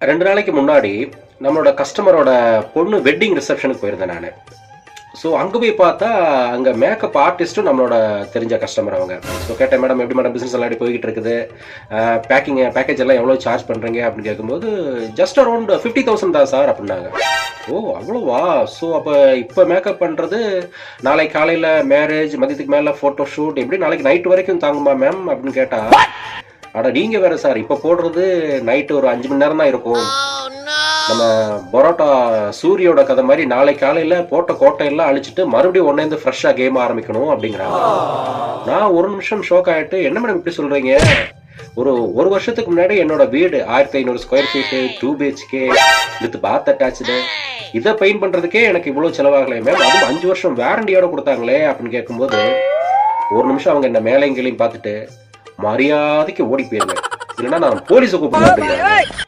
2 நாளைக்கு முன்னாடி நம்மளோட கஸ்டமரோட பொண்ணு வெட்டிங் ரிசப்ஷனுக்கு போயிருந்தேன் நான். ஸோ அங்கே போய் பார்த்தா அங்கே மேக்கப் ஆர்டிஸ்ட்டும் நம்மளோட தெரிஞ்ச கஸ்டமர் அவங்க. ஸோ கேட்டேன், மேடம் எப்படி மேடம் பிஸ்னஸ் எல்லாம் எப்படி போய்கிட்டு இருக்குது, பேக்கேஜ் எல்லாம் எவ்வளோ சார்ஜ் பண்ணுறீங்க அப்படின்னு கேட்கும்போது ஜஸ்ட் அரௌண்ட் 50,000 தான் சார் அப்படின்னாங்க. ஓ அவ்வளோவா? ஸோ அப்போ இப்போ மேக்கப் பண்ணுறது நாளைக்கு காலையில் மேரேஜ், மதியத்துக்கு மேலே ஃபோட்டோ ஷூட், எப்படி நாளைக்கு நைட் வரைக்கும் தாங்குமா மேம் அப்படின்னு கேட்டால், அட நீங்கள் வேறு சார், இப்போ போடுறது நைட்டு ஒரு 5 மணி நேரம் தான் இருக்கும். நம்ம பரோட்டா சூரியோட கதை மாதிரி நாளைக்கு காலையில் போட்ட கோட்டையெல்லாம் அழிச்சிட்டு மறுபடியும் ஒன்னேந்து ஃப்ரெஷ்ஷாக கேம் ஆரம்பிக்கணும் அப்படிங்கிறாங்க. நான் ஒரு நிமிஷம் ஷோக் ஆகிட்டு, என்ன மேடம் இப்படி சொல்கிறீங்க? ஒரு வருஷத்துக்கு முன்னாடி என்னோட வீடு 1500 square feet, 2 BHK with bath attach, இதை பெயிண்ட் பண்ணுறதுக்கே எனக்கு இவ்வளோ செலவாகலையே மேம், அதுவும் 5 வருஷம் வேரண்டியோட கொடுத்தாங்களே அப்படின்னு கேட்கும்போது ஒரு நிமிஷம் அவங்க என்ன மேலைங்களையும் பார்த்துட்டு மரியாதைக்கு ஓடி போயிருங்க, இல்லைன்னா நான் போலீஸை கூப்பிடுவேன் அப்படிங்கிறாங்க.